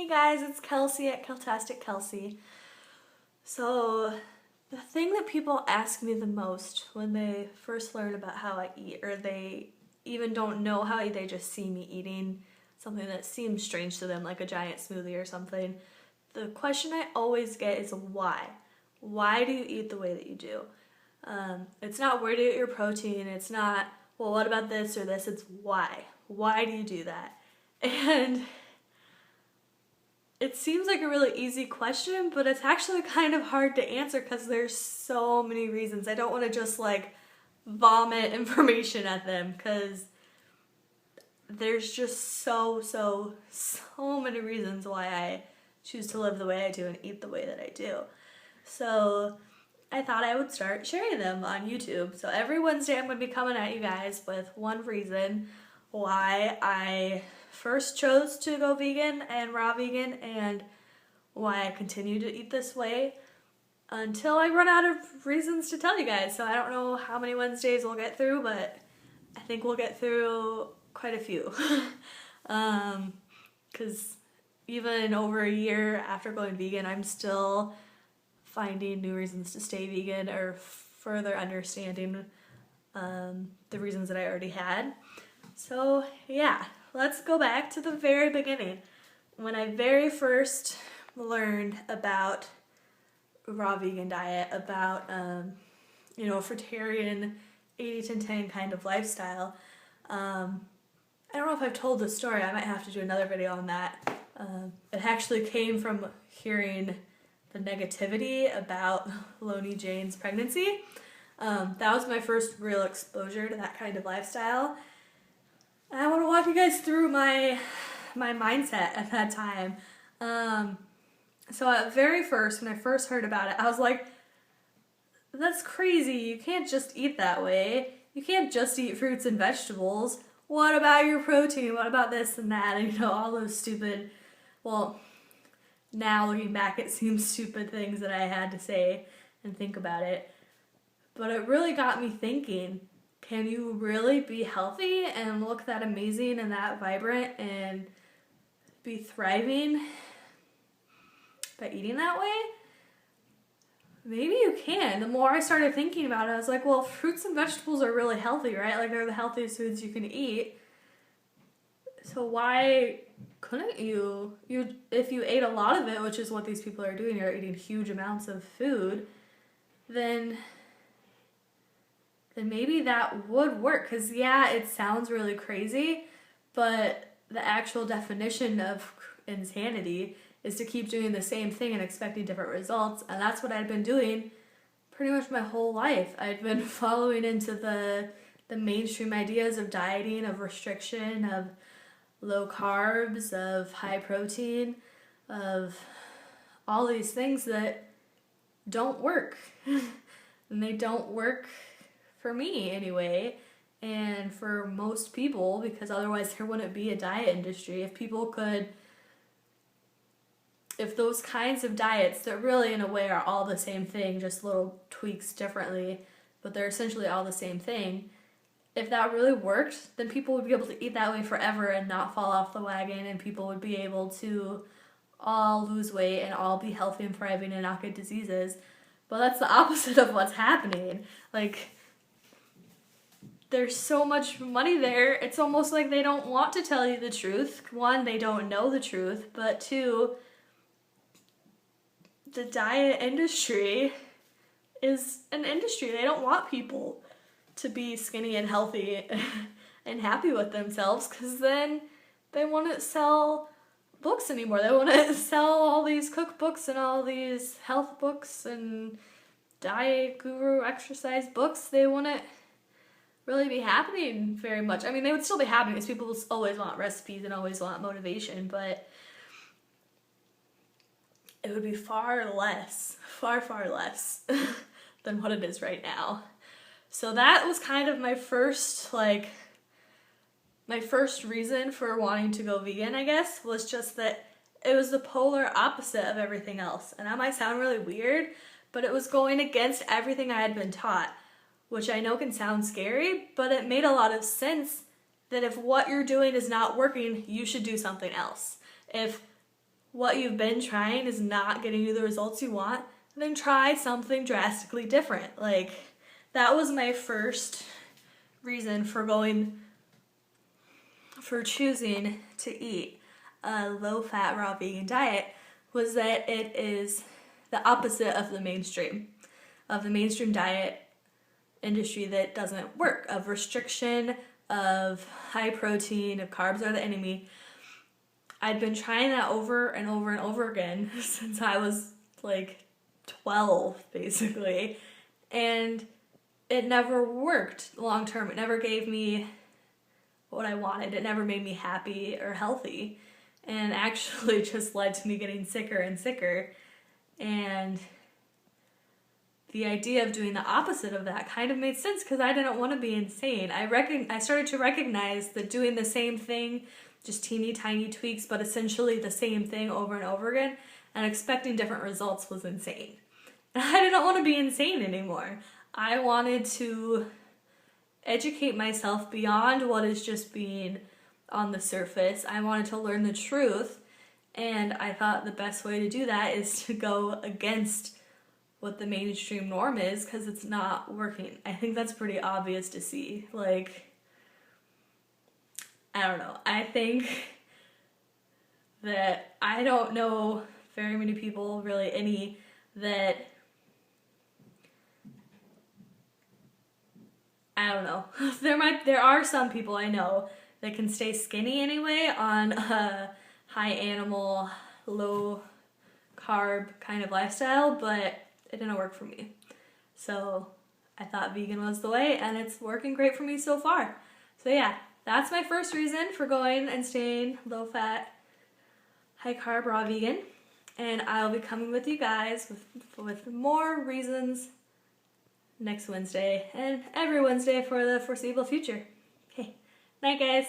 Hey guys, it's Kelsey at Keltastic Kelsey. So, the thing that people ask me the most when they first learn about how I eat, or they even don't know how I eat, they just see me eating something that seems strange to them, like a giant smoothie or something. The question I always get is why? Why do you eat the way that you do? It's not where do you get your protein, it's not, well, what about this or this, it's why. Why do you do that? And it seems like a really easy question, but it's actually kind of hard to answer because there's so many reasons. I don't want to just like vomit information at them because there's just so many reasons why I choose to live the way I do and eat the way that I do. So I thought I would start sharing them on YouTube. So every Wednesday I'm going to be coming at you guys with one reason why I first chose to go vegan and raw vegan and why I continue to eat this way until I run out of reasons to tell you guys. So I don't know how many Wednesdays we'll get through, but I think we'll get through quite a few. Because even over a year after going vegan, I'm still finding new reasons to stay vegan or further understanding the reasons that I already had. So yeah, let's go back to the very beginning. When I very first learned about raw vegan diet, about fruitarian 80-10 kind of lifestyle. I don't know if I've told this story. I might have to do another video on that. It actually came from hearing the negativity about Lonnie Jane's pregnancy. That was my first real exposure to that kind of lifestyle. And I want to walk you guys through my mindset at that time. So at very first, when I first heard about it, I was like, that's crazy. You can't just eat that way. You can't just eat fruits and vegetables. What about your protein? What about this and that? And all those stupid, well, now looking back, it seems stupid things that I had to say and think about it. But it really got me thinking, can you really be healthy and look that amazing and that vibrant and be thriving by eating that way? Maybe you can. The more I started thinking about it, I was like, well, fruits and vegetables are really healthy, right? Like, they're the healthiest foods you can eat. So why couldn't you if you ate a lot of it, which is what these people are doing, you're eating huge amounts of food, then maybe that would work. Because yeah, it sounds really crazy, but the actual definition of insanity is to keep doing the same thing and expecting different results. And that's what I'd been doing pretty much my whole life. I'd been following into the mainstream ideas of dieting, of restriction, of low carbs, of high protein, of all these things that don't work. And they don't work for me anyway, and for most people, because otherwise there wouldn't be a diet industry. If those kinds of diets that really in a way are all the same thing, just little tweaks differently, but they're essentially all the same thing, if that really worked, then people would be able to eat that way forever and not fall off the wagon, and people would be able to all lose weight and all be healthy and thriving and not get diseases. But that's the opposite of what's happening. Like, there's so much money there, it's almost like they don't want to tell you the truth. One, they don't know the truth, but two, the diet industry is an industry. They don't want people to be skinny and healthy and happy with themselves, because then they wouldn't sell books anymore. They wouldn't sell all these cookbooks and all these health books and diet guru exercise books. They wouldn't really be happening very much. I mean, they would still be happening because people always want recipes and always want motivation, but it would be far less than what it is right now. So that was kind of my first reason for wanting to go vegan, I guess, was just that it was the polar opposite of everything else. And that might sound really weird, but it was going against everything I had been taught, which I know can sound scary, but it made a lot of sense that if what you're doing is not working, you should do something else. If what you've been trying is not getting you the results you want, then try something drastically different. Like, that was my first reason for choosing to eat a low-fat raw vegan diet, was that it is the opposite of the mainstream diet industry that doesn't work, of restriction, of high protein, of carbs are the enemy. I'd been trying that over and over and over again since I was like 12, basically, and it never worked long term. It never gave me what I wanted. It never made me happy or healthy, and actually just led to me getting sicker and sicker. And the idea of doing the opposite of that kind of made sense because I didn't want to be insane. I started to recognize that doing the same thing, just teeny tiny tweaks, but essentially the same thing over and over again, and expecting different results was insane. And I didn't want to be insane anymore. I wanted to educate myself beyond what is just being on the surface. I wanted to learn the truth, and I thought the best way to do that is to go against what the mainstream norm is, because it's not working. I think that's pretty obvious to see. Like, I don't know. I think that I don't know very many people, really any, that, I don't know. There are some people I know that can stay skinny anyway on a high animal, low carb kind of lifestyle, but it didn't work for me. So I thought vegan was the way, and it's working great for me so far. So yeah, that's my first reason for going and staying low fat, high carb, raw vegan. And I'll be coming with you guys with more reasons next Wednesday and every Wednesday for the foreseeable future. Okay, night guys.